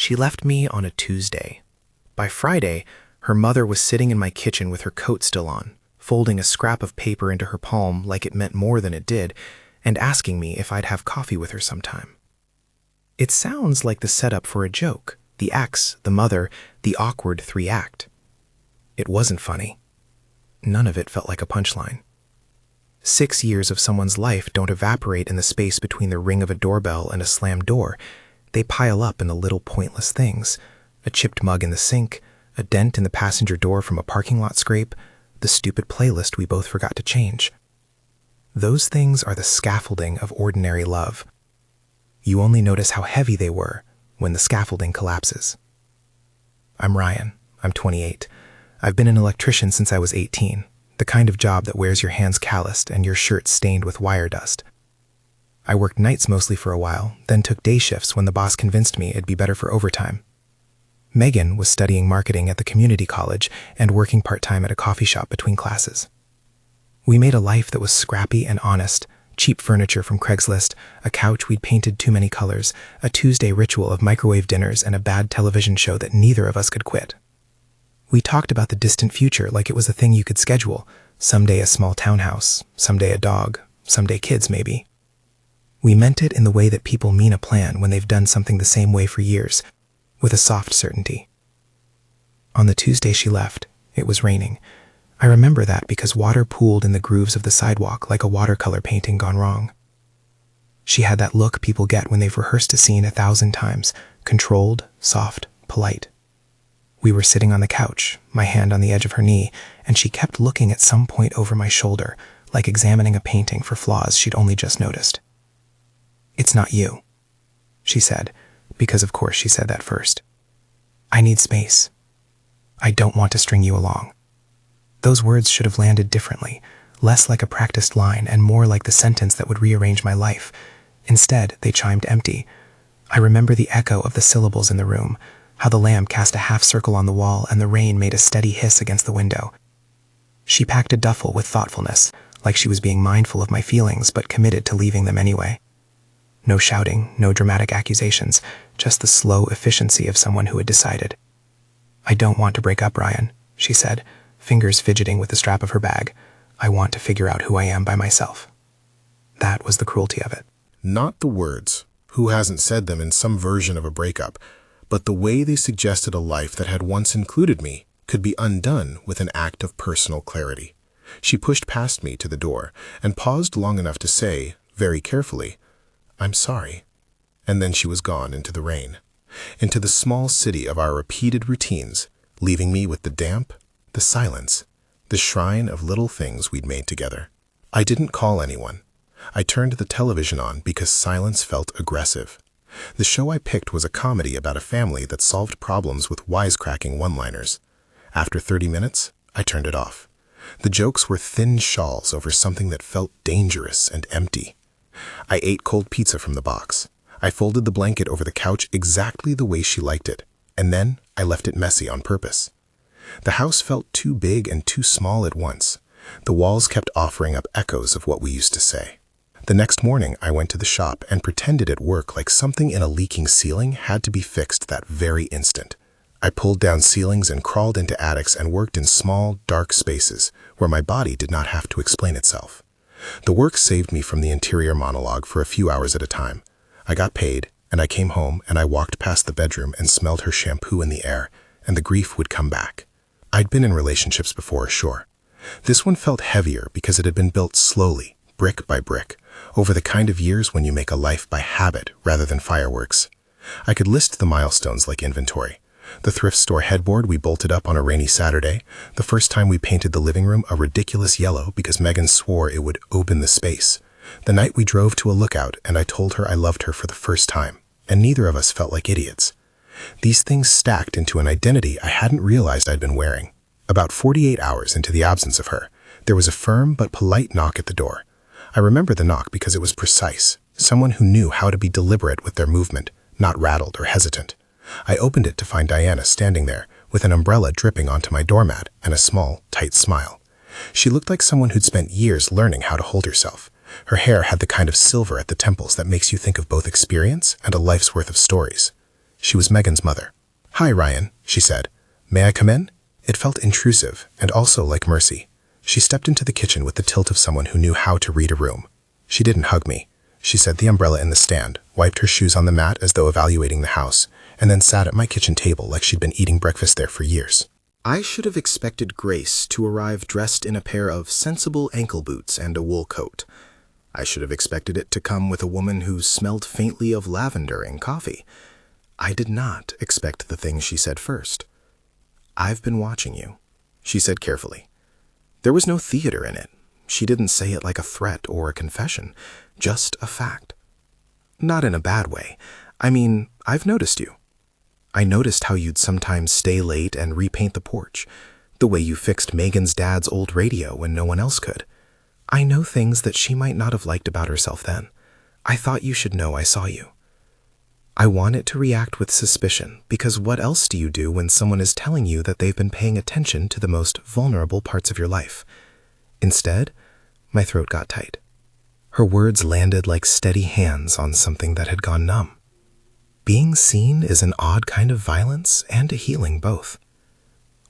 She left me on a Tuesday. By Friday, her mother was sitting in my kitchen with her coat still on, folding a scrap of paper into her palm like it meant more than it did, and asking me if I'd have coffee with her sometime. It sounds like the setup for a joke, the ex, the mother, the awkward three-act. It wasn't funny. None of it felt like a punchline. 6 years of someone's life don't evaporate in the space between the ring of a doorbell and a slammed door. They pile up in the little pointless things: a chipped mug in the sink, a dent in the passenger door from a parking lot scrape, the stupid playlist we both forgot to change. Those things are the scaffolding of ordinary love. You only notice how heavy they were when the scaffolding collapses. I'm Ryan. I'm 28. I've been an electrician since I was 18, the kind of job that wears your hands calloused and your shirt stained with wire dust. I worked nights mostly for a while, then took day shifts when the boss convinced me it'd be better for overtime. Megan was studying marketing at the community college and working part-time at a coffee shop between classes. We made a life that was scrappy and honest: cheap furniture from Craigslist, a couch we'd painted too many colors, a Tuesday ritual of microwave dinners, and a bad television show that neither of us could quit. We talked about the distant future like it was a thing you could schedule: someday a small townhouse, someday a dog, someday kids maybe. We meant it in the way that people mean a plan when they've done something the same way for years, with a soft certainty. On the Tuesday she left, it was raining. I remember that because water pooled in the grooves of the sidewalk like a watercolor painting gone wrong. She had that look people get when they've rehearsed a scene 1,000 times: controlled, soft, polite. We were sitting on the couch, my hand on the edge of her knee, and she kept looking at some point over my shoulder, like examining a painting for flaws she'd only just noticed. "It's not you," she said, because of course she said that first. "I need space. I don't want to string you along." Those words should have landed differently, less like a practiced line and more like the sentence that would rearrange my life. Instead, they chimed empty. I remember the echo of the syllables in the room, how the lamp cast a half circle on the wall and the rain made a steady hiss against the window. She packed a duffel with thoughtfulness, like she was being mindful of my feelings but committed to leaving them anyway. No shouting, no dramatic accusations, just the slow efficiency of someone who had decided. "I don't want to break up, Ryan," she said, fingers fidgeting with the strap of her bag. "I want to figure out who I am by myself." That was the cruelty of it. Not the words, who hasn't said them in some version of a breakup, but the way they suggested a life that had once included me could be undone with an act of personal clarity. She pushed past me to the door and paused long enough to say, very carefully, "I'm sorry." And then she was gone into the rain, into the small city of our repeated routines, leaving me with the damp, the silence, the shrine of little things we'd made together. I didn't call anyone. I turned the television on because silence felt aggressive. The show I picked was a comedy about a family that solved problems with wisecracking one-liners. After 30 minutes, I turned it off. The jokes were thin shawls over something that felt dangerous and empty. I ate cold pizza from the box. I folded the blanket over the couch exactly the way she liked it, and then I left it messy on purpose. The house felt too big and too small at once. The walls kept offering up echoes of what we used to say. The next morning, I went to the shop and pretended at work like something in a leaking ceiling had to be fixed that very instant. I pulled down ceilings and crawled into attics and worked in small, dark spaces where my body did not have to explain itself. The work saved me from the interior monologue for a few hours at a time. I got paid, and I came home and I walked past the bedroom and smelled her shampoo in the air, and the grief would come back. I'd been in relationships before, sure. This one felt heavier because it had been built slowly, brick by brick, over the kind of years when you make a life by habit rather than fireworks. I could list the milestones like inventory. The thrift store headboard we bolted up on a rainy Saturday, the first time we painted the living room a ridiculous yellow because Megan swore it would open the space, the night we drove to a lookout and I told her I loved her for the first time, and neither of us felt like idiots. These things stacked into an identity I hadn't realized I'd been wearing. About 48 hours into the absence of her, there was a firm but polite knock at the door. I remember the knock because it was precise, someone who knew how to be deliberate with their movement, not rattled or hesitant. I opened it to find Diana standing there, with an umbrella dripping onto my doormat and a small, tight smile. She looked like someone who'd spent years learning how to hold herself. Her hair had the kind of silver at the temples that makes you think of both experience and a life's worth of stories. She was Megan's mother. "Hi, Ryan," she said. "May I come in?" It felt intrusive and also like mercy. She stepped into the kitchen with the tilt of someone who knew how to read a room. She didn't hug me. She set the umbrella in the stand, wiped her shoes on the mat as though evaluating the house, and then sat at my kitchen table like she'd been eating breakfast there for years. I should have expected Grace to arrive dressed in a pair of sensible ankle boots and a wool coat. I should have expected it to come with a woman who smelled faintly of lavender and coffee. I did not expect the thing she said first. "I've been watching you," she said carefully. There was no theater in it. She didn't say it like a threat or a confession, just a fact. Not in a bad way. I mean, I've noticed you. I noticed how you'd sometimes stay late and repaint the porch, the way you fixed Megan's dad's old radio when no one else could. I know things that she might not have liked about herself then. I thought you should know I saw you. I wanted to react with suspicion, because what else do you do when someone is telling you that they've been paying attention to the most vulnerable parts of your life? Instead, my throat got tight. Her words landed like steady hands on something that had gone numb. Being seen is an odd kind of violence and a healing both.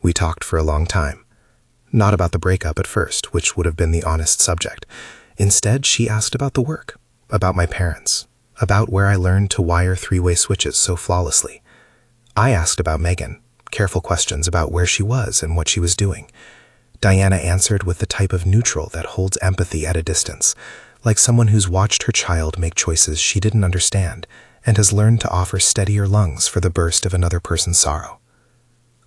We talked for a long time. Not about the breakup at first, which would have been the honest subject. Instead, she asked about the work, about my parents, about where I learned to wire three-way switches so flawlessly. I asked about Megan, careful questions about where she was and what she was doing. Diana answered with the type of neutral that holds empathy at a distance, like someone who's watched her child make choices she didn't understand and has learned to offer steadier lungs for the burst of another person's sorrow.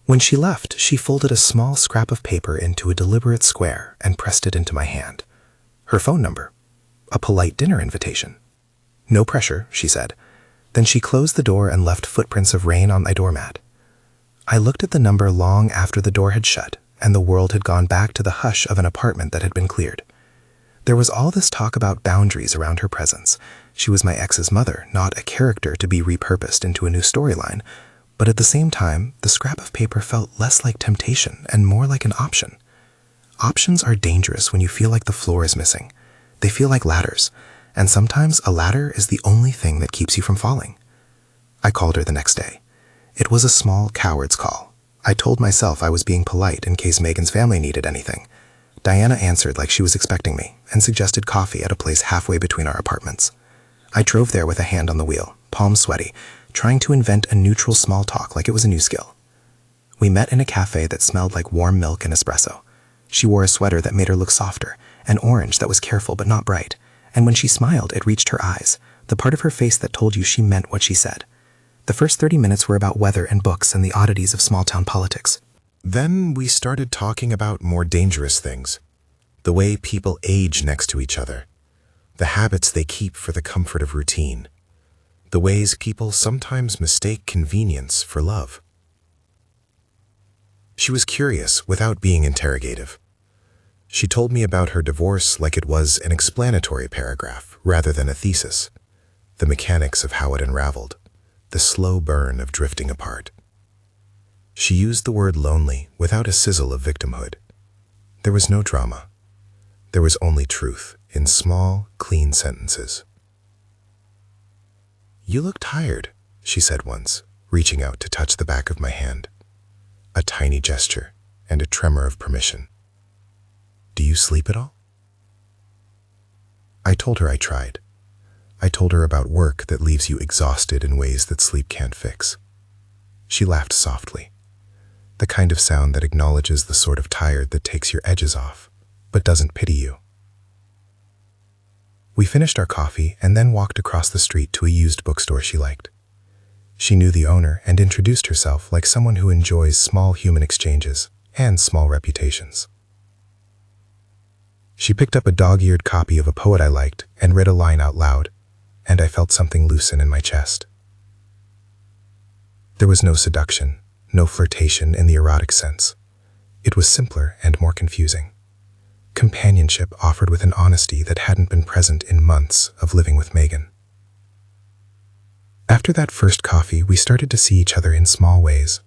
When she left, she folded a small scrap of paper into a deliberate square and pressed it into my hand. Her phone number. A polite dinner invitation. "No pressure," she said. Then she closed the door and left footprints of rain on my doormat. I looked at the number long after the door had shut and the world had gone back to the hush of an apartment that had been cleared. There was all this talk about boundaries around her presence. She was my ex's mother, not a character to be repurposed into a new storyline. But at the same time, the scrap of paper felt less like temptation and more like an option. Options are dangerous when you feel like the floor is missing. They feel like ladders, and sometimes a ladder is the only thing that keeps you from falling. I called her the next day. It was a small coward's call. I told myself I was being polite in case Megan's family needed anything. Diana answered like she was expecting me and suggested coffee at a place halfway between our apartments. I drove there with a hand on the wheel, palms sweaty, trying to invent a neutral small talk like it was a new skill. We met in a cafe that smelled like warm milk and espresso. She wore a sweater that made her look softer, an orange that was careful but not bright, and when she smiled, it reached her eyes, the part of her face that told you she meant what she said. The first 30 minutes were about weather and books and the oddities of small-town politics. Then we started talking about more dangerous things. The way people age next to each other. The habits they keep for the comfort of routine. The ways people sometimes mistake convenience for love. She was curious without being interrogative. She told me about her divorce like it was an explanatory paragraph rather than a thesis. The mechanics of how it unraveled. The slow burn of drifting apart. She used the word lonely without a sizzle of victimhood. There was no drama. There was only truth in small, clean sentences. "You look tired," she said once, reaching out to touch the back of my hand. A tiny gesture and a tremor of permission. "Do you sleep at all?" I told her I tried. I told her about work that leaves you exhausted in ways that sleep can't fix. She laughed softly. The kind of sound that acknowledges the sort of tired that takes your edges off, but doesn't pity you. We finished our coffee and then walked across the street to a used bookstore she liked. She knew the owner and introduced herself like someone who enjoys small human exchanges and small reputations. She picked up a dog-eared copy of a poet I liked and read a line out loud, and I felt something loosen in my chest. There was no seduction, no flirtation in the erotic sense. It was simpler and more confusing. Companionship offered with an honesty that hadn't been present in months of living with Megan. After that first coffee, we started to see each other in small ways.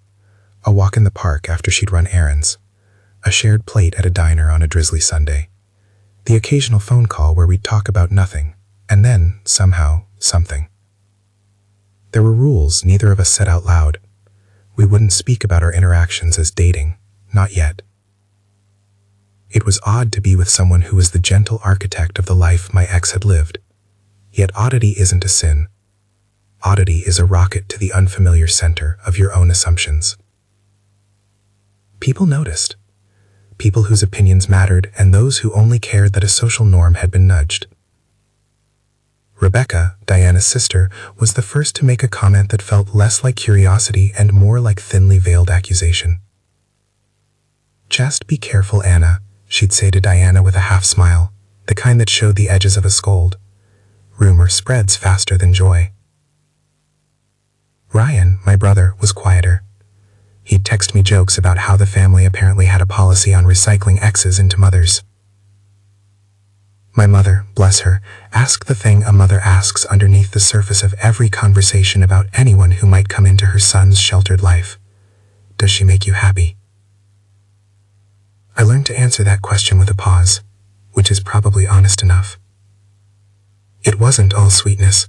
A walk in the park after she'd run errands, a shared plate at a diner on a drizzly Sunday, the occasional phone call where we'd talk about nothing, and then, somehow, something. There were rules neither of us said out loud. We wouldn't speak about our interactions as dating, not yet. It was odd to be with someone who was the gentle architect of the life my ex had lived. Yet oddity isn't a sin. Oddity is a rocket to the unfamiliar center of your own assumptions. People noticed. People whose opinions mattered and those who only cared that a social norm had been nudged. Rebecca, Diana's sister, was the first to make a comment that felt less like curiosity and more like thinly veiled accusation. "Just be careful, Anna," she'd say to Diana with a half smile, the kind that showed the edges of a scold. "Rumor spreads faster than joy." Ryan, my brother, was quieter. He'd text me jokes about how the family apparently had a policy on recycling exes into mothers. My mother, bless her, asked the thing a mother asks underneath the surface of every conversation about anyone who might come into her son's sheltered life. Does she make you happy? I learned to answer that question with a pause, which is probably honest enough. It wasn't all sweetness.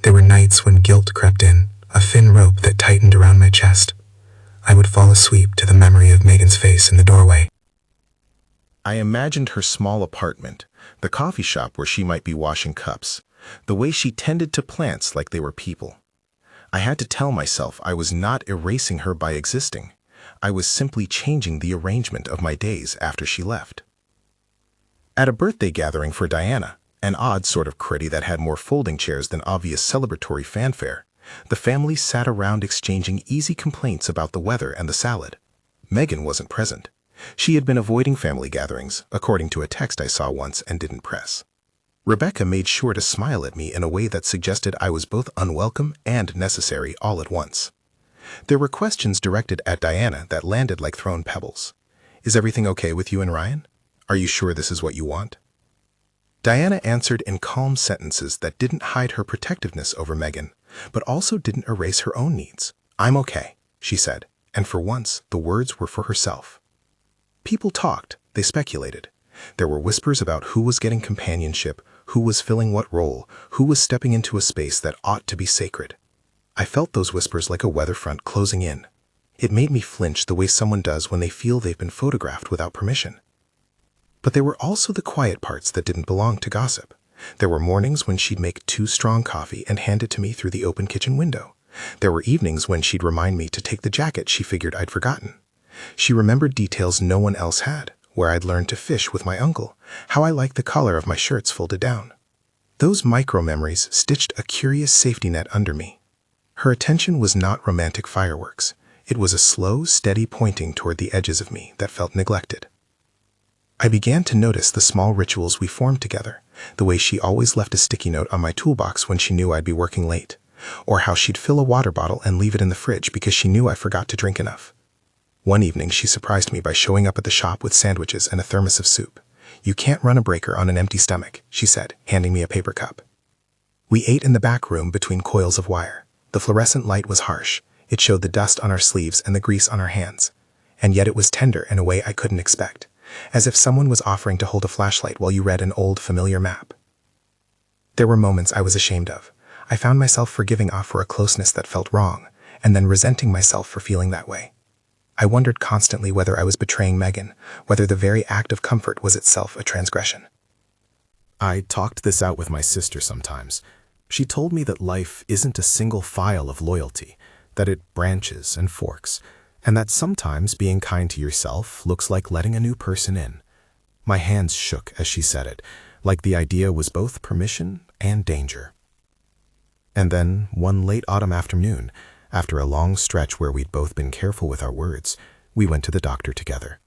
There were nights when guilt crept in, a thin rope that tightened around my chest. I would fall asleep to the memory of Megan's face in the doorway. I imagined her small apartment, the coffee shop where she might be washing cups, the way she tended to plants like they were people. I had to tell myself I was not erasing her by existing. I was simply changing the arrangement of my days after she left. At a birthday gathering for Diana, an odd sort of critty that had more folding chairs than obvious celebratory fanfare, the family sat around exchanging easy complaints about the weather and the salad. Megan wasn't present. She had been avoiding family gatherings, according to a text I saw once and didn't press. Rebecca made sure to smile at me in a way that suggested I was both unwelcome and necessary all at once. There were questions directed at Diana that landed like thrown pebbles. Is everything okay with you and Ryan? Are you sure this is what you want? Diana answered in calm sentences that didn't hide her protectiveness over Megan, but also didn't erase her own needs. I'm okay, she said, and for once the words were for herself. People talked, they speculated. There were whispers about who was getting companionship, who was filling what role, who was stepping into a space that ought to be sacred. I felt those whispers like a weather front closing in. It made me flinch the way someone does when they feel they've been photographed without permission. But there were also the quiet parts that didn't belong to gossip. There were mornings when she'd make 2 strong coffee and hand it to me through the open kitchen window. There were evenings when she'd remind me to take the jacket she figured I'd forgotten. She remembered details no one else had, where I'd learned to fish with my uncle, how I liked the collar of my shirts folded down. Those micro-memories stitched a curious safety net under me. Her attention was not romantic fireworks. It was a slow, steady pointing toward the edges of me that felt neglected. I began to notice the small rituals we formed together, the way she always left a sticky note on my toolbox when she knew I'd be working late, or how she'd fill a water bottle and leave it in the fridge because she knew I forgot to drink enough. One evening, she surprised me by showing up at the shop with sandwiches and a thermos of soup. "You can't run a breaker on an empty stomach," she said, handing me a paper cup. We ate in the back room between coils of wire. The fluorescent light was harsh. It showed the dust on our sleeves and the grease on our hands. And yet it was tender in a way I couldn't expect, as if someone was offering to hold a flashlight while you read an old, familiar map. There were moments I was ashamed of. I found myself forgiving off for a closeness that felt wrong, and then resenting myself for feeling that way. I wondered constantly whether I was betraying Megan, whether the very act of comfort was itself a transgression. I talked this out with my sister sometimes. She told me that life isn't a single file of loyalty, that it branches and forks, and that sometimes being kind to yourself looks like letting a new person in. My hands shook as she said it, like the idea was both permission and danger. And then, one late autumn afternoon, after a long stretch where we'd both been careful with our words, we went to the doctor together.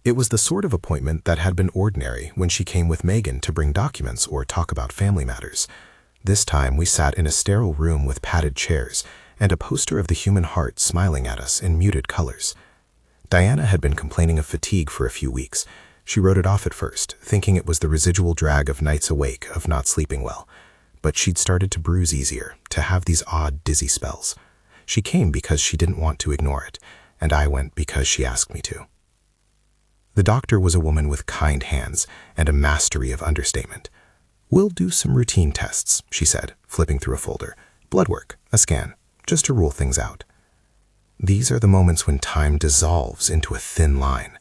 It was the sort of appointment that had been ordinary when she came with Megan to bring documents or talk about family matters. This time we sat in a sterile room with padded chairs and a poster of the human heart smiling at us in muted colors. Diana had been complaining of fatigue for a few weeks. She wrote it off at first, thinking it was the residual drag of nights awake of not sleeping well. But she'd started to bruise easier, to have these odd, dizzy spells. She came because she didn't want to ignore it, and I went because she asked me to. The doctor was a woman with kind hands and a mastery of understatement. "We'll do some routine tests," she said, flipping through a folder. blood work, a scan, just to rule things out. These are the moments when time dissolves into a thin line.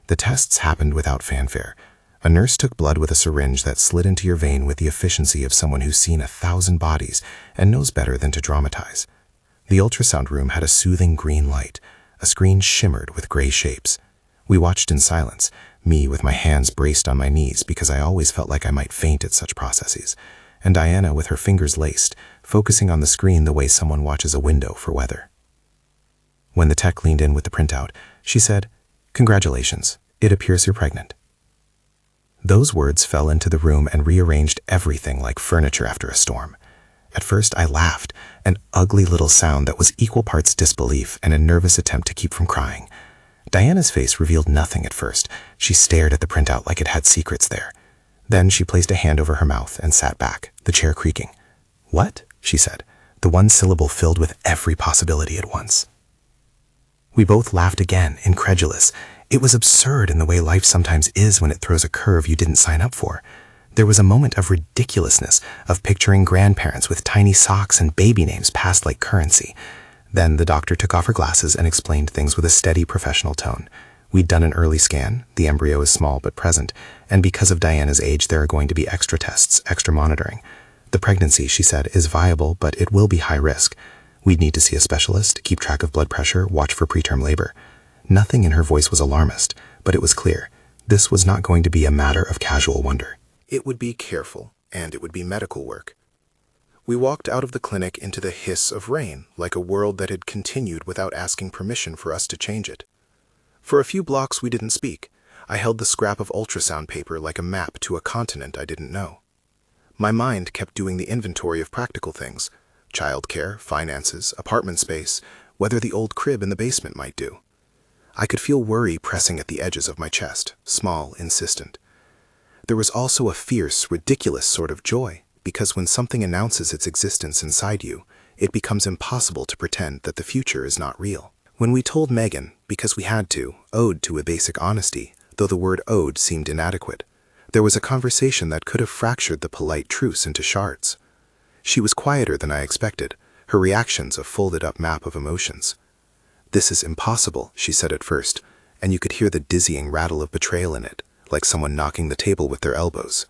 The tests happened without fanfare. A nurse took blood with a syringe that slid into your vein with the efficiency of someone who's seen 1,000 bodies and knows better than to dramatize. The ultrasound room had a soothing green light. A screen shimmered with gray shapes. We watched in silence, me with my hands braced on my knees because I always felt like I might faint at such processes, and Diana with her fingers laced, focusing on the screen the way someone watches a window for weather. When the tech leaned in with the printout, she said, "Congratulations, it appears you're pregnant." Those words fell into the room and rearranged everything like furniture after a storm. At first I laughed, an ugly little sound that was equal parts disbelief and a nervous attempt to keep from crying. Diana's face revealed nothing at first. She stared at the printout like it had secrets there. Then she placed a hand over her mouth and sat back, the chair creaking. "What?" she said, the one syllable filled with every possibility at once. We both laughed again, incredulous. It was absurd in the way life sometimes is when it throws a curve you didn't sign up for. There was a moment of ridiculousness, of picturing grandparents with tiny socks and baby names passed like currency. Then the doctor took off her glasses and explained things with a steady professional tone. We'd done an early scan, the embryo is small but present, and because of Diana's age there are going to be extra tests, extra monitoring. The pregnancy, she said, is viable, but it will be high risk. We'd need to see a specialist, keep track of blood pressure, watch for preterm labor. Nothing in her voice was alarmist, but it was clear. This was not going to be a matter of casual wonder. It would be careful, and it would be medical work. We walked out of the clinic into the hiss of rain, like a world that had continued without asking permission for us to change it. For a few blocks we didn't speak. I held the scrap of ultrasound paper like a map to a continent I didn't know. My mind kept doing the inventory of practical things: childcare, finances, apartment space, whether the old crib in the basement might do. I could feel worry pressing at the edges of my chest, small, insistent. There was also a fierce, ridiculous sort of joy, because when something announces its existence inside you, it becomes impossible to pretend that the future is not real. When we told Megan, because we had to, owed to a basic honesty, though the word owed seemed inadequate, there was a conversation that could have fractured the polite truce into shards. She was quieter than I expected, her reactions a folded-up map of emotions. "This is impossible," she said at first, and you could hear the dizzying rattle of betrayal in it, like someone knocking the table with their elbows.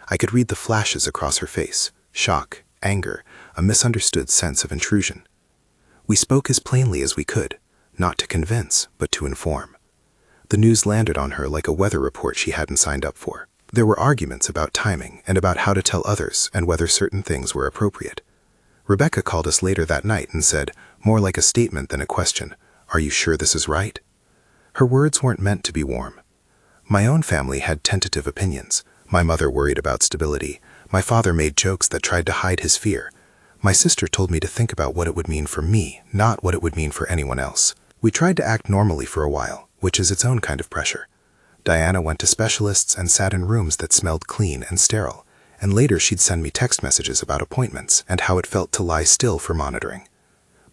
I could read the flashes across her face: shock, anger, a misunderstood sense of intrusion. We spoke as plainly as we could, not to convince, but to inform. The news landed on her like a weather report she hadn't signed up for. There were arguments about timing and about how to tell others and whether certain things were appropriate. Rebecca called us later that night and said, more like a statement than a question, "Are you sure this is right?" Her words weren't meant to be warm. My own family had tentative opinions. My mother worried about stability. My father made jokes that tried to hide his fear. My sister told me to think about what it would mean for me, not what it would mean for anyone else. We tried to act normally for a while, which is its own kind of pressure. Diana went to specialists and sat in rooms that smelled clean and sterile, and later she'd send me text messages about appointments and how it felt to lie still for monitoring.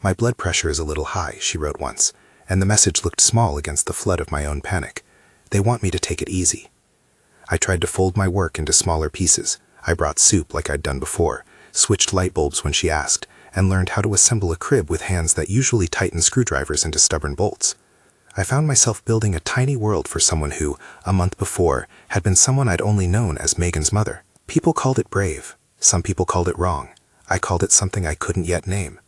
"My blood pressure is a little high," she wrote once, and the message looked small against the flood of my own panic. "They want me to take it easy." I tried to fold my work into smaller pieces. I brought soup like I'd done before, switched light bulbs when she asked, and learned how to assemble a crib with hands that usually tighten screwdrivers into stubborn bolts. I found myself building a tiny world for someone who, a month before, had been someone I'd only known as Megan's mother. People called it brave. Some people called it wrong. I called it something I couldn't yet name.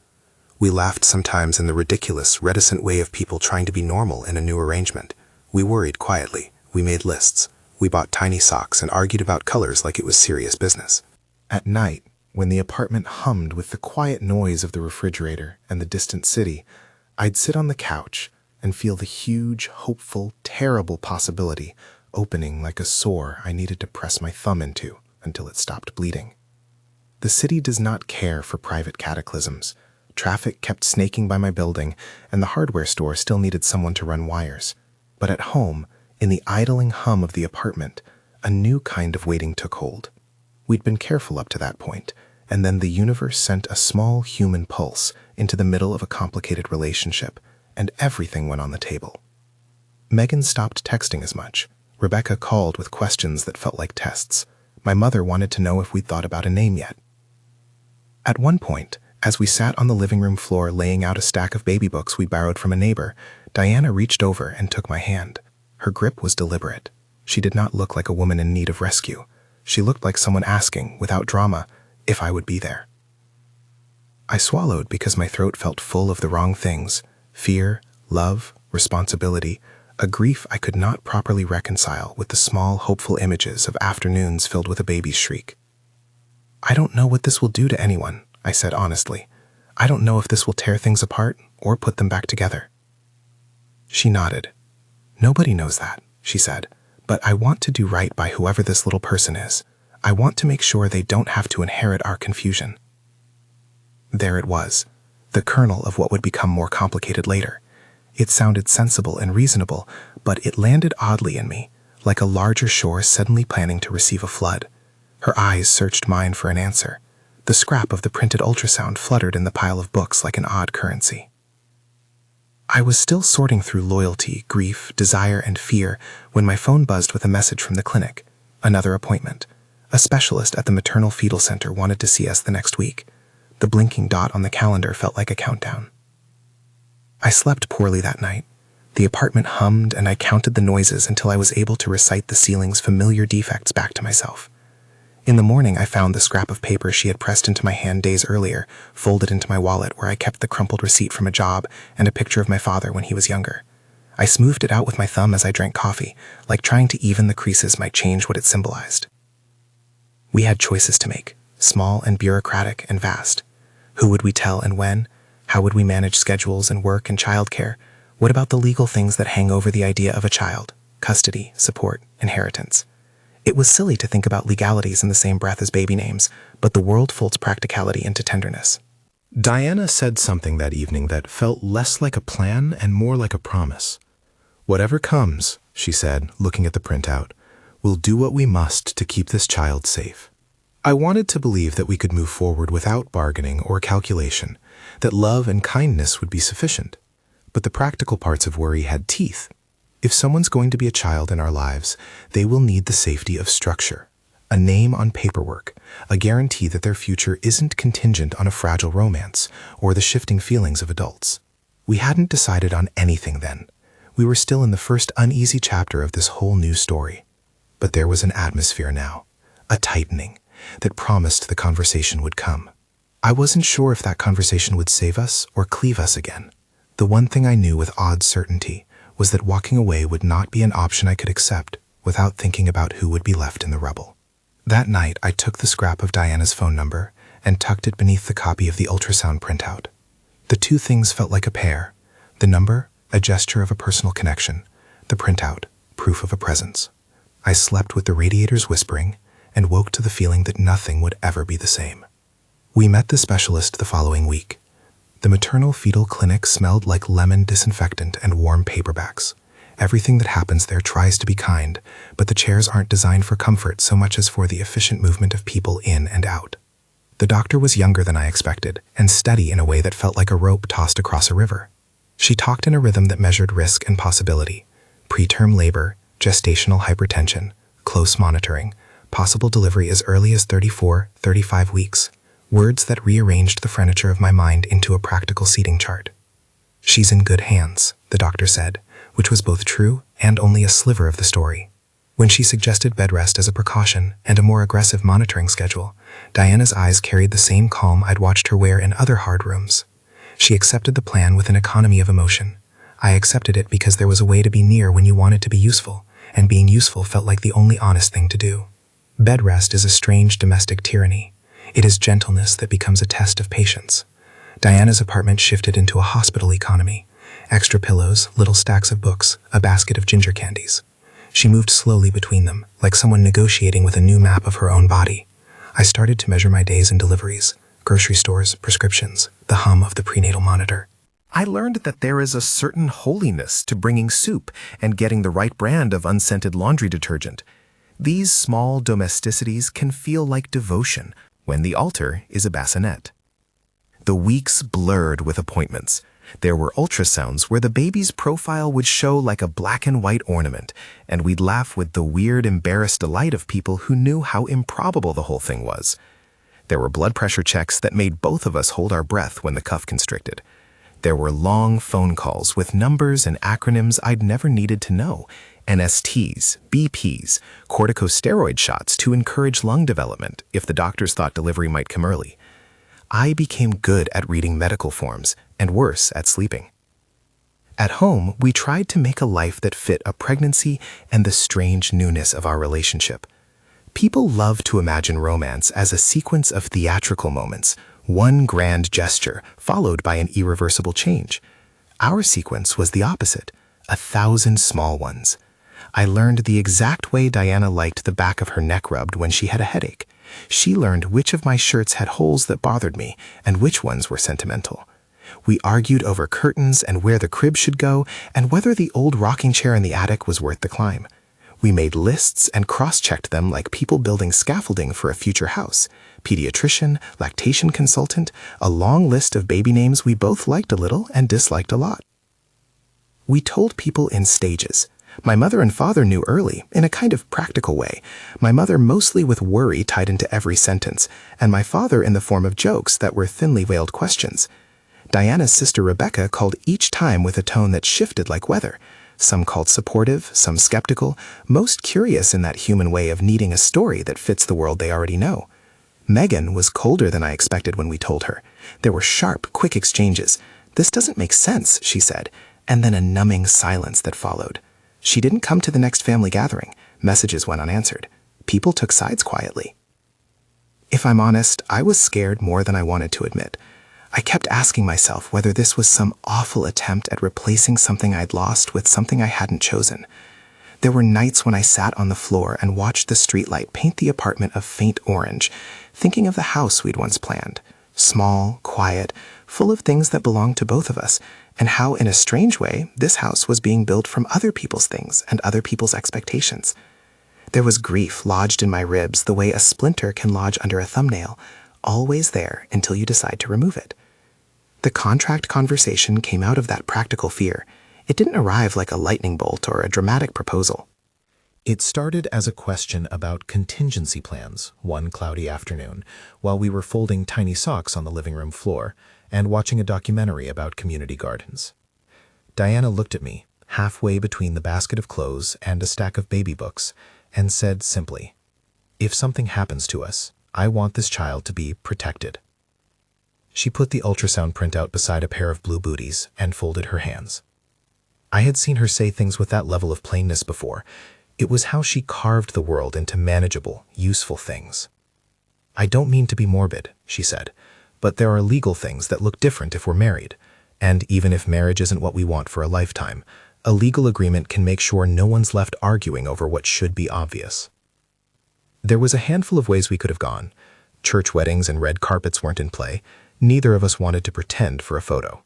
We laughed sometimes in the ridiculous, reticent way of people trying to be normal in a new arrangement. We worried quietly. We made lists. We bought tiny socks and argued about colors like it was serious business. At night, when the apartment hummed with the quiet noise of the refrigerator and the distant city, I'd sit on the couch and feel the huge, hopeful, terrible possibility opening like a sore I needed to press my thumb into until it stopped bleeding. The city does not care for private cataclysms. Traffic kept snaking by my building, and the hardware store still needed someone to run wires. But at home, in the idling hum of the apartment, a new kind of waiting took hold. We'd been careful up to that point, and then the universe sent a small human pulse into the middle of a complicated relationship, and everything went on the table. Megan stopped texting as much. Rebecca called with questions that felt like tests. My mother wanted to know if we'd thought about a name yet. At one point, As we sat on the living room floor laying out a stack of baby books we borrowed from a neighbor, Diana reached over and took my hand. Her grip was deliberate. She did not look like a woman in need of rescue. She looked like someone asking, without drama, if I would be there. I swallowed because my throat felt full of the wrong things: fear, love, responsibility, a grief I could not properly reconcile with the small, hopeful images of afternoons filled with a baby's shriek. "I don't know what this will do to anyone," I said honestly. "I don't know if this will tear things apart or put them back together." She nodded. "Nobody knows that," she said, "but I want to do right by whoever this little person is. I want to make sure they don't have to inherit our confusion." There it was, the kernel of what would become more complicated later. It sounded sensible and reasonable, but it landed oddly in me, like a larger shore suddenly planning to receive a flood. Her eyes searched mine for an answer. The scrap of the printed ultrasound fluttered in the pile of books like an odd currency. I was still sorting through loyalty, grief, desire, and fear when my phone buzzed with a message from the clinic. Another appointment. A specialist at the maternal fetal center wanted to see us the next week. The blinking dot on the calendar felt like a countdown. I slept poorly that night. The apartment hummed, and I counted the noises until I was able to recite the ceiling's familiar defects back to myself. In the morning, I found the scrap of paper she had pressed into my hand days earlier, folded into my wallet where I kept the crumpled receipt from a job and a picture of my father when he was younger. I smoothed it out with my thumb as I drank coffee, like trying to even the creases might change what it symbolized. We had choices to make, small and bureaucratic and vast. Who would we tell and when? How would we manage schedules and work and childcare? What about the legal things that hang over the idea of a child? Custody, support, inheritance. It was silly to think about legalities in the same breath as baby names, but the world folds practicality into tenderness. Diana said something that evening that felt less like a plan and more like a promise. "Whatever comes," she said, looking at the printout, "we'll do what we must to keep this child safe." I wanted to believe that we could move forward without bargaining or calculation, that love and kindness would be sufficient. But the practical parts of worry had teeth. If someone's going to be a child in our lives, they will need the safety of structure, a name on paperwork, a guarantee that their future isn't contingent on a fragile romance or the shifting feelings of adults. We hadn't decided on anything then. We were still in the first uneasy chapter of this whole new story. But there was an atmosphere now, a tightening, that promised the conversation would come. I wasn't sure if that conversation would save us or cleave us again. The one thing I knew with odd certainty was that walking away would not be an option I could accept without thinking about who would be left in the rubble. That night, I took the scrap of Diana's phone number and tucked it beneath the copy of the ultrasound printout. The two things felt like a pair. The number, a gesture of a personal connection. The printout, proof of a presence. I slept with the radiators whispering and woke to the feeling that nothing would ever be the same. We met the specialist the following week. The maternal fetal clinic smelled like lemon disinfectant and warm paperbacks. Everything that happens there tries to be kind, but the chairs aren't designed for comfort so much as for the efficient movement of people in and out. The doctor was younger than I expected, and steady in a way that felt like a rope tossed across a river. She talked in a rhythm that measured risk and possibility: preterm labor, gestational hypertension, close monitoring, possible delivery as early as 34, 35 weeks. Words that rearranged the furniture of my mind into a practical seating chart. "She's in good hands," the doctor said, which was both true and only a sliver of the story. When she suggested bed rest as a precaution and a more aggressive monitoring schedule, Diana's eyes carried the same calm I'd watched her wear in other hard rooms. She accepted the plan with an economy of emotion. I accepted it because there was a way to be near when you wanted to be useful, and being useful felt like the only honest thing to do. Bed rest is a strange domestic tyranny. It is gentleness that becomes a test of patience. Diana's apartment shifted into a hospital economy. Extra pillows, little stacks of books, a basket of ginger candies. She moved slowly between them, like someone negotiating with a new map of her own body. I started to measure my days and deliveries, grocery stores, prescriptions, the hum of the prenatal monitor. I learned that there is a certain holiness to bringing soup and getting the right brand of unscented laundry detergent. These small domesticities can feel like devotion when the altar is a bassinet. The weeks blurred with appointments. There were ultrasounds where the baby's profile would show like a black and white ornament, and we'd laugh with the weird, embarrassed delight of people who knew how improbable the whole thing was. There were blood pressure checks that made both of us hold our breath when the cuff constricted. There were long phone calls with numbers and acronyms I'd never needed to know, NSTs, BPs, corticosteroid shots to encourage lung development if the doctors thought delivery might come early. I became good at reading medical forms and worse at sleeping. At home, we tried to make a life that fit a pregnancy and the strange newness of our relationship. People love to imagine romance as a sequence of theatrical moments, one grand gesture followed by an irreversible change. Our sequence was the opposite, 1,000 small ones. I learned the exact way Diana liked the back of her neck rubbed when she had a headache. She learned which of my shirts had holes that bothered me and which ones were sentimental. We argued over curtains and where the crib should go and whether the old rocking chair in the attic was worth the climb. We made lists and cross-checked them like people building scaffolding for a future house. Pediatrician, lactation consultant, a long list of baby names we both liked a little and disliked a lot. We told people in stages. My mother and father knew early, in a kind of practical way. My mother mostly with worry tied into every sentence, and my father in the form of jokes that were thinly veiled questions. Diana's sister Rebecca called each time with a tone that shifted like weather. Some called supportive, some skeptical, most curious in that human way of needing a story that fits the world they already know. Megan was colder than I expected when we told her. There were sharp, quick exchanges. "This doesn't make sense," she said, and then a numbing silence that followed. She didn't come to the next family gathering. Messages went unanswered. People took sides quietly. If I'm honest, I was scared more than I wanted to admit. I kept asking myself whether this was some awful attempt at replacing something I'd lost with something I hadn't chosen. There were nights when I sat on the floor and watched the streetlight paint the apartment a faint orange, thinking of the house we'd once planned. Small, quiet, full of things that belonged to both of us, and how, in a strange way, this house was being built from other people's things and other people's expectations. There was grief lodged in my ribs the way a splinter can lodge under a thumbnail, always there until you decide to remove it. The contract conversation came out of that practical fear. It didn't arrive like a lightning bolt or a dramatic proposal. It started as a question about contingency plans one cloudy afternoon while we were folding tiny socks on the living room floor and watching a documentary about community gardens. Diana looked at me, halfway between the basket of clothes and a stack of baby books, and said simply, "If something happens to us, I want this child to be protected." She put the ultrasound printout beside a pair of blue booties and folded her hands. I had seen her say things with that level of plainness before. It was how she carved the world into manageable, useful things. "I don't mean to be morbid," she said, "but there are legal things that look different if we're married. And even if marriage isn't what we want for a lifetime, a legal agreement can make sure no one's left arguing over what should be obvious." There was a handful of ways we could have gone. Church weddings and red carpets weren't in play. Neither of us wanted to pretend for a photo.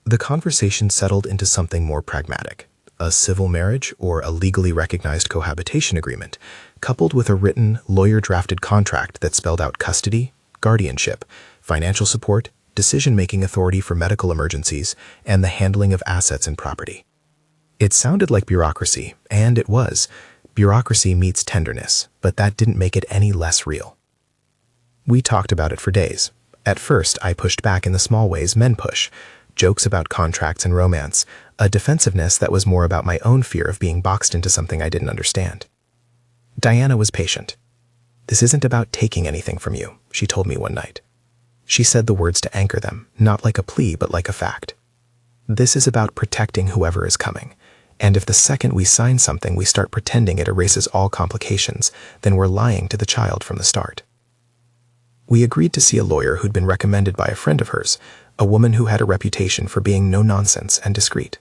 The conversation settled into something more pragmatic. A civil marriage or a legally recognized cohabitation agreement, coupled with a written, lawyer-drafted contract that spelled out custody, guardianship, financial support, decision-making authority for medical emergencies, and the handling of assets and property. It sounded like bureaucracy, and it was. Bureaucracy meets tenderness, but that didn't make it any less real. We talked about it for days. At first, I pushed back in the small ways men push, jokes about contracts and romance, a defensiveness that was more about my own fear of being boxed into something I didn't understand. Diana was patient. "This isn't about taking anything from you," she told me one night. She said the words to anchor them, not like a plea but like a fact. "This is about protecting whoever is coming. And if the second we sign something we start pretending it erases all complications, then we're lying to the child from the start." We agreed to see a lawyer who'd been recommended by a friend of hers, a woman who had a reputation for being no-nonsense and discreet.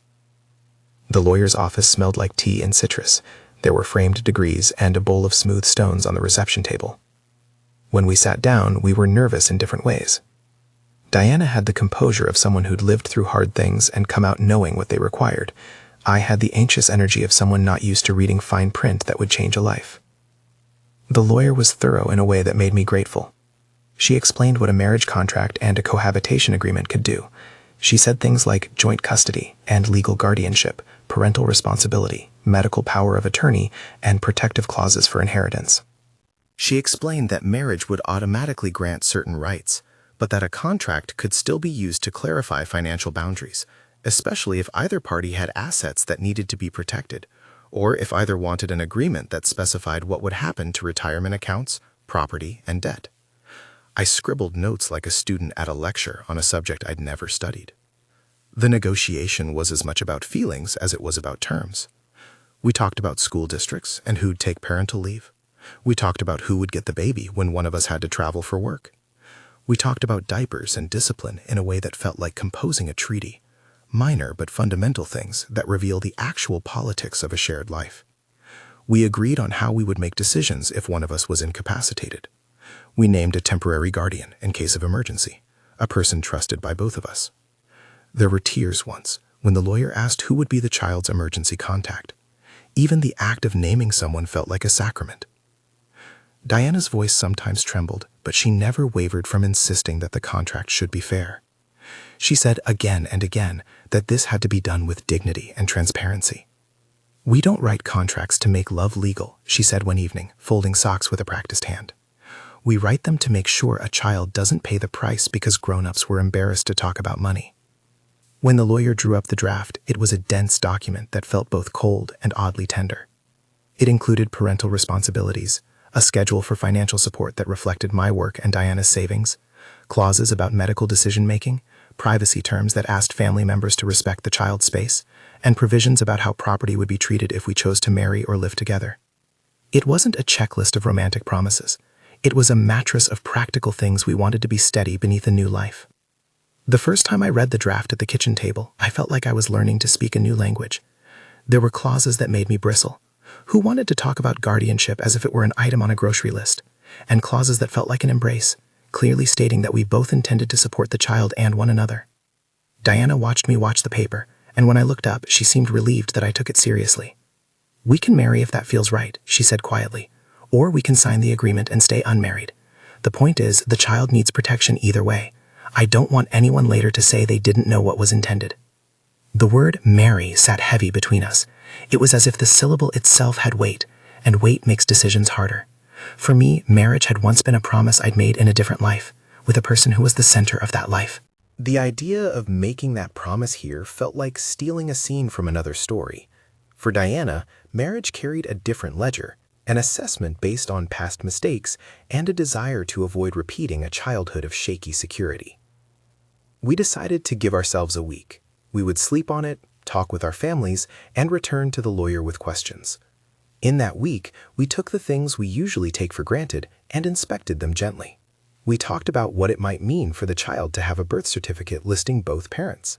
The lawyer's office smelled like tea and citrus. There were framed degrees and a bowl of smooth stones on the reception table. When we sat down, we were nervous in different ways. Diana had the composure of someone who'd lived through hard things and come out knowing what they required. I had the anxious energy of someone not used to reading fine print that would change a life. The lawyer was thorough in a way that made me grateful. She explained what a marriage contract and a cohabitation agreement could do. She said things like joint custody and legal guardianship, parental responsibility, medical power of attorney, and protective clauses for inheritance. She explained that marriage would automatically grant certain rights, but that a contract could still be used to clarify financial boundaries, especially if either party had assets that needed to be protected, or if either wanted an agreement that specified what would happen to retirement accounts, property, and debt. I scribbled notes like a student at a lecture on a subject I'd never studied. The negotiation was as much about feelings as it was about terms. We talked about school districts and who'd take parental leave. We talked about who would get the baby when one of us had to travel for work. We talked about diapers and discipline in a way that felt like composing a treaty, minor but fundamental things that reveal the actual politics of a shared life. We agreed on how we would make decisions if one of us was incapacitated. We named a temporary guardian in case of emergency, a person trusted by both of us. There were tears once when the lawyer asked who would be the child's emergency contact. Even the act of naming someone felt like a sacrament. Diana's voice sometimes trembled, but she never wavered from insisting that the contract should be fair. She said again and again that this had to be done with dignity and transparency. "We don't write contracts to make love legal," she said one evening, folding socks with a practiced hand. "We write them to make sure a child doesn't pay the price because grown-ups were embarrassed to talk about money." When the lawyer drew up the draft, it was a dense document that felt both cold and oddly tender. It included parental responsibilities, a schedule for financial support that reflected my work and Diana's savings, clauses about medical decision-making, privacy terms that asked family members to respect the child's space, and provisions about how property would be treated if we chose to marry or live together. It wasn't a checklist of romantic promises. It was a mattress of practical things we wanted to be steady beneath a new life. The first time I read the draft at the kitchen table, I felt like I was learning to speak a new language. There were clauses that made me bristle. Who wanted to talk about guardianship as if it were an item on a grocery list? And clauses that felt like an embrace, clearly stating that we both intended to support the child and one another. Diana watched me watch the paper, and when I looked up, she seemed relieved that I took it seriously. "We can marry if that feels right," she said quietly, "or we can sign the agreement and stay unmarried. The point is, the child needs protection either way. I don't want anyone later to say they didn't know what was intended." The word marry sat heavy between us. It was as if the syllable itself had weight, and weight makes decisions harder. For me, marriage had once been a promise I'd made in a different life, with a person who was the center of that life. The idea of making that promise here felt like stealing a scene from another story. For Diana, marriage carried a different ledger, an assessment based on past mistakes, and a desire to avoid repeating a childhood of shaky security. We decided to give ourselves a week. We would sleep on it, talk with our families, and return to the lawyer with questions. In that week, we took the things we usually take for granted and inspected them gently. We talked about what it might mean for the child to have a birth certificate listing both parents.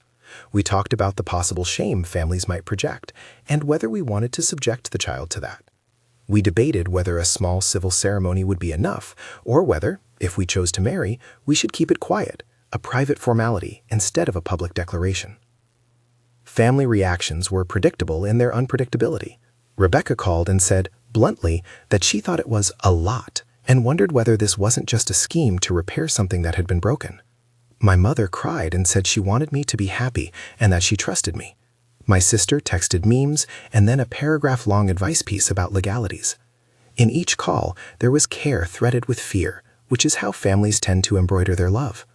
We talked about the possible shame families might project and whether we wanted to subject the child to that. We debated whether a small civil ceremony would be enough, or whether, if we chose to marry, we should keep it quiet, a private formality instead of a public declaration. Family reactions were predictable in their unpredictability. Rebecca called and said, bluntly, that she thought it was a lot and wondered whether this wasn't just a scheme to repair something that had been broken. My mother cried and said she wanted me to be happy and that she trusted me. My sister texted memes and then a paragraph-long advice piece about legalities. In each call, there was care threaded with fear, which is how families tend to embroider their love.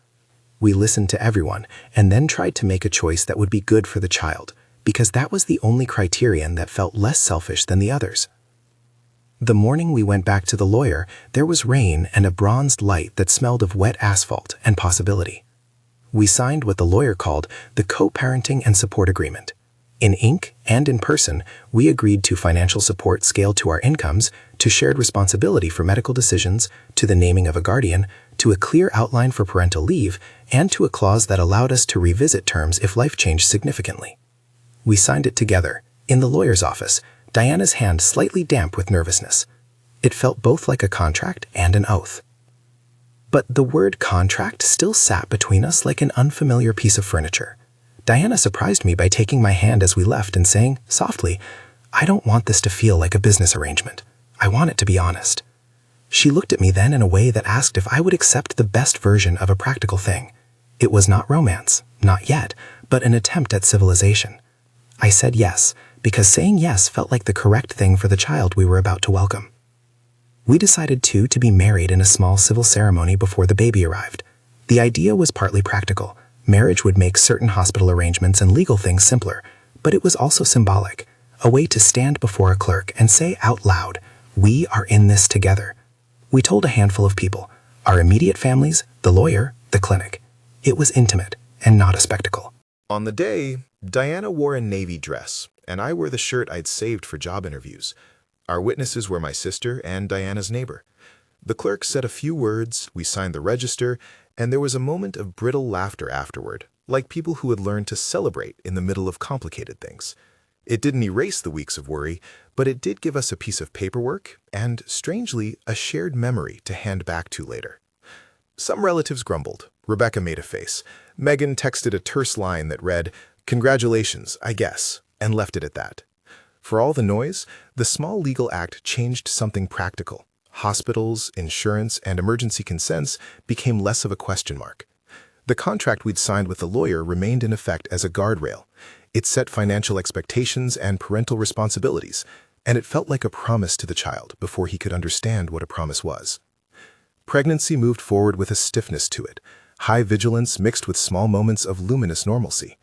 We listened to everyone and then tried to make a choice that would be good for the child, because that was the only criterion that felt less selfish than the others. The morning we went back to the lawyer, there was rain and a bronzed light that smelled of wet asphalt and possibility. We signed what the lawyer called the co-parenting and support agreement. In ink and in person, we agreed to financial support scaled to our incomes, to shared responsibility for medical decisions, to the naming of a guardian, to a clear outline for parental leave, and to a clause that allowed us to revisit terms if life changed significantly. We signed it together, in the lawyer's office, Diana's hand slightly damp with nervousness. It felt both like a contract and an oath. But the word contract still sat between us like an unfamiliar piece of furniture. Diana surprised me by taking my hand as we left and saying, softly, "I don't want this to feel like a business arrangement. I want it to be honest." She looked at me then in a way that asked if I would accept the best version of a practical thing. It was not romance, not yet, but an attempt at civilization. I said yes, because saying yes felt like the correct thing for the child we were about to welcome. We decided too to be married in a small civil ceremony before the baby arrived. The idea was partly practical. Marriage would make certain hospital arrangements and legal things simpler, but it was also symbolic, a way to stand before a clerk and say out loud, "We are in this together." We told a handful of people, our immediate families, the lawyer, the clinic. It was intimate and not a spectacle. On the day, Diana wore a navy dress, and I wore the shirt I'd saved for job interviews. Our witnesses were my sister and Diana's neighbor. The clerk said a few words, we signed the register, and there was a moment of brittle laughter afterward, like people who had learned to celebrate in the middle of complicated things. It didn't erase the weeks of worry, but it did give us a piece of paperwork and, strangely, a shared memory to hand back to later. Some relatives grumbled. Rebecca made a face. Megan texted a terse line that read, "Congratulations, I guess," and left it at that. For all the noise, the small legal act changed something practical. Hospitals, insurance, and emergency consents became less of a question mark. The contract we'd signed with the lawyer remained in effect as a guardrail. It set financial expectations and parental responsibilities, and it felt like a promise to the child before he could understand what a promise was. Pregnancy moved forward with a stiffness to it, high vigilance mixed with small moments of luminous normalcy.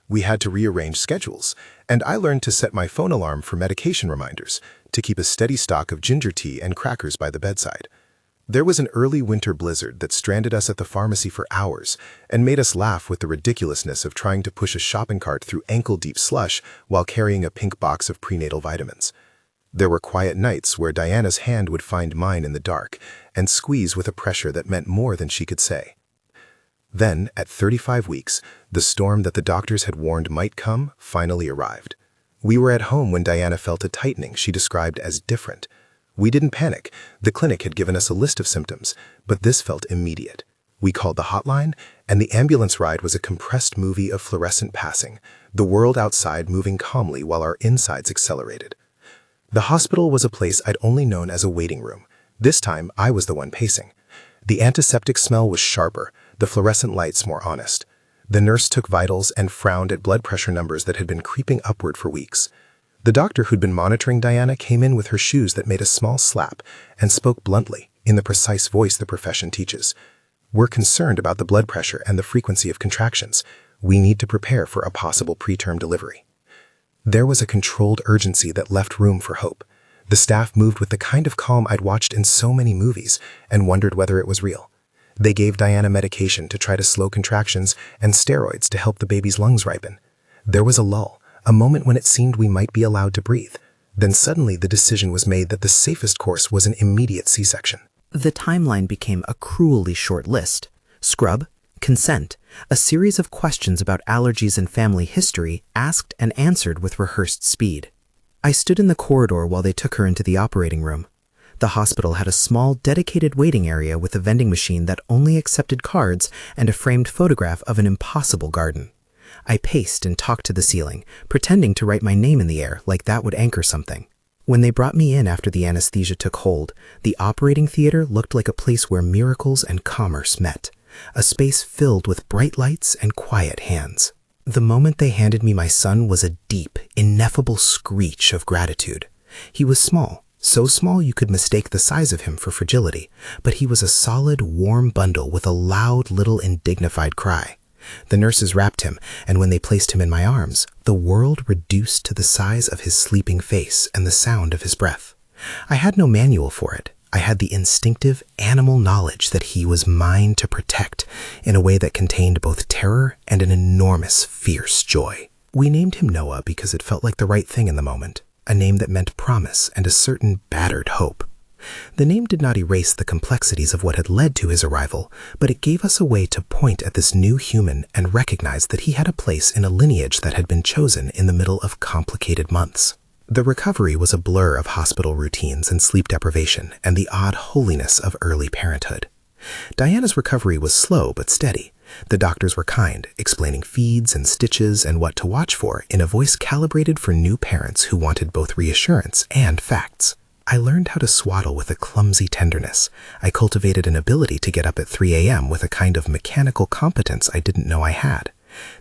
We had to rearrange schedules, and I learned to set my phone alarm for medication reminders, to keep a steady stock of ginger tea and crackers by the bedside. There was an early winter blizzard that stranded us at the pharmacy for hours and made us laugh with the ridiculousness of trying to push a shopping cart through ankle-deep slush while carrying a pink box of prenatal vitamins. There were quiet nights where Diana's hand would find mine in the dark and squeeze with a pressure that meant more than she could say. Then, at 35 weeks, the storm that the doctors had warned might come finally arrived. We were at home when Diana felt a tightening she described as different. We didn't panic. The clinic had given us a list of symptoms, but this felt immediate. We called the hotline, and the ambulance ride was a compressed movie of fluorescent passing, the world outside moving calmly while our insides accelerated. The hospital was a place I'd only known as a waiting room. This time, I was the one pacing. The antiseptic smell was sharper, the fluorescent lights more honest. The nurse took vitals and frowned at blood pressure numbers that had been creeping upward for weeks. The doctor who'd been monitoring Diana came in with her shoes that made a small slap and spoke bluntly, in the precise voice the profession teaches. "We're concerned about the blood pressure and the frequency of contractions. We need to prepare for a possible preterm delivery." There was a controlled urgency that left room for hope. The staff moved with the kind of calm I'd watched in so many movies and wondered whether it was real. They gave Diana medication to try to slow contractions and steroids to help the baby's lungs ripen. There was a lull, a moment when it seemed we might be allowed to breathe. Then suddenly the decision was made that the safest course was an immediate C-section. The timeline became a cruelly short list. Scrub, consent, a series of questions about allergies and family history asked and answered with rehearsed speed. I stood in the corridor while they took her into the operating room. The hospital had a small, dedicated waiting area with a vending machine that only accepted cards and a framed photograph of an impossible garden. I paced and talked to the ceiling, pretending to write my name in the air like that would anchor something. When they brought me in after the anesthesia took hold, the operating theater looked like a place where miracles and commerce met, a space filled with bright lights and quiet hands. The moment they handed me my son was a deep, ineffable screech of gratitude. He was small, so small you could mistake the size of him for fragility, but he was a solid, warm bundle with a loud, little indignified cry. The nurses wrapped him, and when they placed him in my arms, the world reduced to the size of his sleeping face and the sound of his breath. I had no manual for it. I had the instinctive, animal knowledge that he was mine to protect in a way that contained both terror and an enormous, fierce joy. We named him Noah because it felt like the right thing in the moment, a name that meant promise and a certain battered hope. The name did not erase the complexities of what had led to his arrival, but it gave us a way to point at this new human and recognize that he had a place in a lineage that had been chosen in the middle of complicated months. The recovery was a blur of hospital routines and sleep deprivation and the odd holiness of early parenthood. Diana's recovery was slow but steady. The doctors were kind, explaining feeds and stitches and what to watch for in a voice calibrated for new parents who wanted both reassurance and facts. I learned how to swaddle with a clumsy tenderness. I cultivated an ability to get up at 3 a.m. with a kind of mechanical competence I didn't know I had.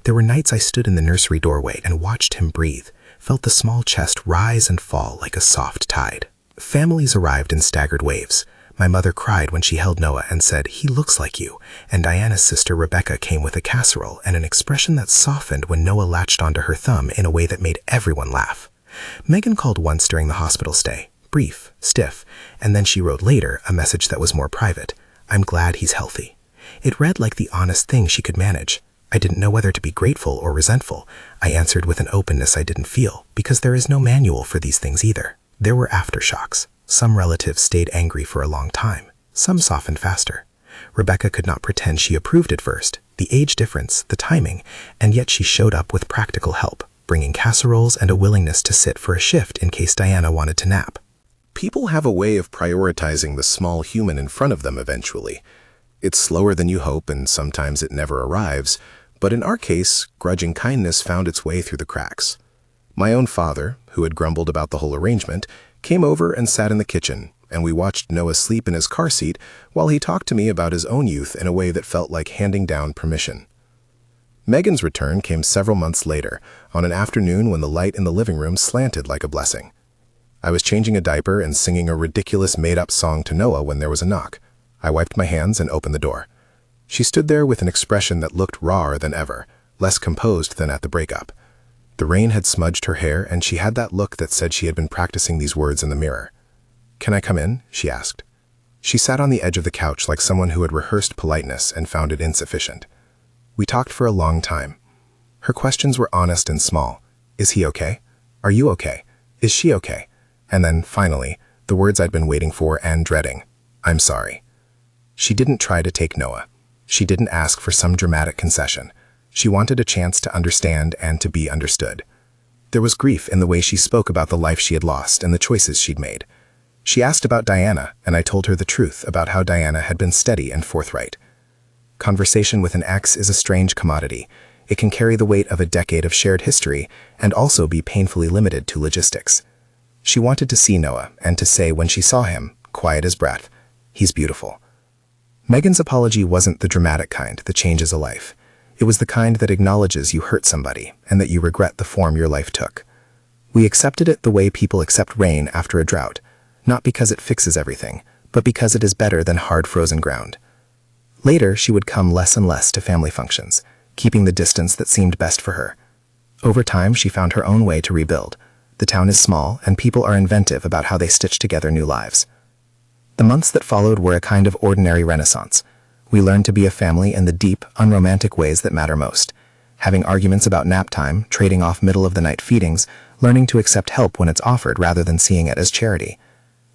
There were nights I stood in the nursery doorway and watched him breathe, felt the small chest rise and fall like a soft tide. Families arrived in staggered waves. My mother cried when she held Noah and said, "He looks like you," and Diana's sister Rebecca came with a casserole and an expression that softened when Noah latched onto her thumb in a way that made everyone laugh. Megan called once during the hospital stay, brief, stiff, and then she wrote later a message that was more private. "I'm glad he's healthy." It read like the honest thing she could manage. I didn't know whether to be grateful or resentful. I answered with an openness I didn't feel, because there is no manual for these things either. There were aftershocks. Some relatives stayed angry for a long time. Some softened faster. Rebecca could not pretend she approved at first, the age difference, the timing, and yet she showed up with practical help, bringing casseroles and a willingness to sit for a shift in case Diana wanted to nap. People have a way of prioritizing the small human in front of them eventually. It's slower than you hope, and sometimes it never arrives, but in our case, grudging kindness found its way through the cracks. My own father, who had grumbled about the whole arrangement, came over and sat in the kitchen, and we watched Noah sleep in his car seat while he talked to me about his own youth in a way that felt like handing down permission. Megan's return came several months later, on an afternoon when the light in the living room slanted like a blessing. I was changing a diaper and singing a ridiculous made-up song to Noah when there was a knock. I wiped my hands and opened the door. She stood there with an expression that looked rawer than ever, less composed than at the breakup. The rain had smudged her hair, and she had that look that said she had been practicing these words in the mirror. "Can I come in?" she asked. She sat on the edge of the couch like someone who had rehearsed politeness and found it insufficient. We talked for a long time. Her questions were honest and small. "Is he okay? Are you okay? Is she okay?" And then, finally, the words I'd been waiting for and dreading. "I'm sorry." She didn't try to take Noah. She didn't ask for some dramatic concession. She wanted a chance to understand and to be understood. There was grief in the way she spoke about the life she had lost and the choices she'd made. She asked about Diana, and I told her the truth about how Diana had been steady and forthright. Conversation with an ex is a strange commodity. It can carry the weight of a decade of shared history and also be painfully limited to logistics. She wanted to see Noah and to say when she saw him, quiet as breath, "He's beautiful." Megan's apology wasn't the dramatic kind that changes a life. It was the kind that acknowledges you hurt somebody and that you regret the form your life took. We accepted it the way people accept rain after a drought, not because it fixes everything, but because it is better than hard frozen ground. Later, she would come less and less to family functions, keeping the distance that seemed best for her. Over time, she found her own way to rebuild. The town is small, and people are inventive about how they stitch together new lives. The months that followed were a kind of ordinary renaissance. We learned to be a family in the deep, unromantic ways that matter most. Having arguments about nap time, trading off middle-of-the-night feedings, learning to accept help when it's offered rather than seeing it as charity.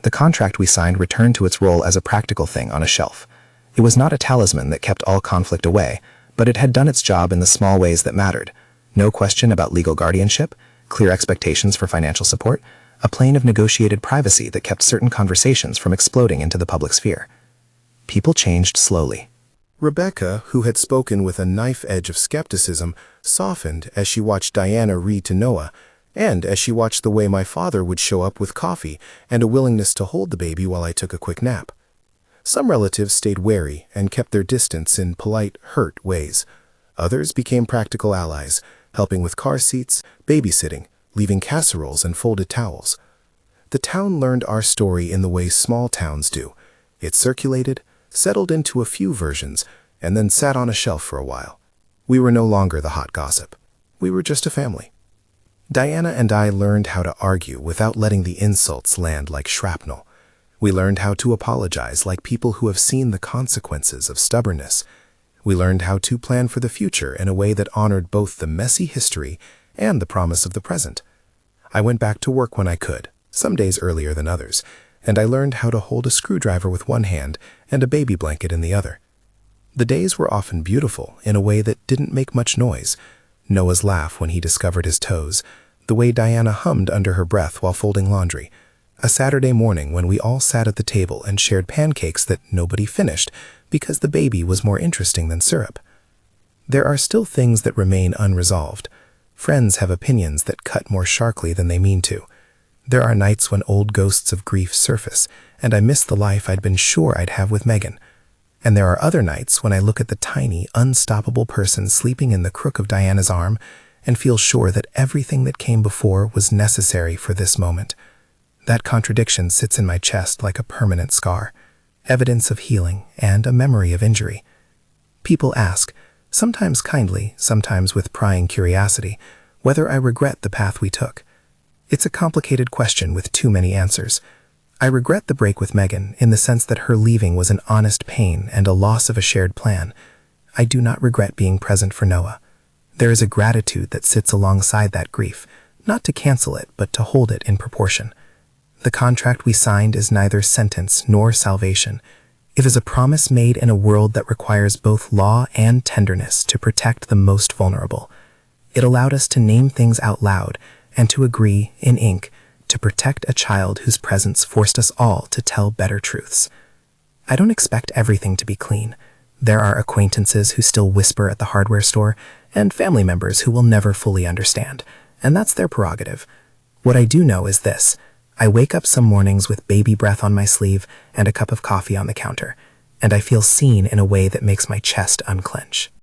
The contract we signed returned to its role as a practical thing on a shelf. It was not a talisman that kept all conflict away, but it had done its job in the small ways that mattered. No question about legal guardianship, clear expectations for financial support, a plane of negotiated privacy that kept certain conversations from exploding into the public sphere. People changed slowly. Rebecca, who had spoken with a knife edge of skepticism, softened as she watched Diana read to Noah, and as she watched the way my father would show up with coffee and a willingness to hold the baby while I took a quick nap. Some relatives stayed wary and kept their distance in polite, hurt ways. Others became practical allies, helping with car seats, babysitting, leaving casseroles and folded towels. The town learned our story in the way small towns do. It circulated, settled into a few versions, and then sat on a shelf for a while. We were no longer the hot gossip. We were just a family. Diana and I learned how to argue without letting the insults land like shrapnel. We learned how to apologize like people who have seen the consequences of stubbornness. We learned how to plan for the future in a way that honored both the messy history and the promise of the present. I went back to work when I could, some days earlier than others, and I learned how to hold a screwdriver with one hand and a baby blanket in the other. The days were often beautiful in a way that didn't make much noise. Noah's laugh when he discovered his toes, the way Diana hummed under her breath while folding laundry, a Saturday morning when we all sat at the table and shared pancakes that nobody finished because the baby was more interesting than syrup. There are still things that remain unresolved. Friends have opinions that cut more sharply than they mean to. There are nights when old ghosts of grief surface, and I miss the life I'd been sure I'd have with Megan. And there are other nights when I look at the tiny, unstoppable person sleeping in the crook of Diana's arm and feel sure that everything that came before was necessary for this moment. That contradiction sits in my chest like a permanent scar, evidence of healing and a memory of injury. People ask, sometimes kindly, sometimes with prying curiosity, whether I regret the path we took. It's a complicated question with too many answers. I regret the break with Megan in the sense that her leaving was an honest pain and a loss of a shared plan. I do not regret being present for Noah. There is a gratitude that sits alongside that grief, not to cancel it, but to hold it in proportion. The contract we signed is neither sentence nor salvation. It is a promise made in a world that requires both law and tenderness to protect the most vulnerable. It allowed us to name things out loud and to agree, in ink, to protect a child whose presence forced us all to tell better truths. I don't expect everything to be clean. There are acquaintances who still whisper at the hardware store, and family members who will never fully understand, and that's their prerogative. What I do know is this: I wake up some mornings with baby breath on my sleeve and a cup of coffee on the counter, and I feel seen in a way that makes my chest unclench.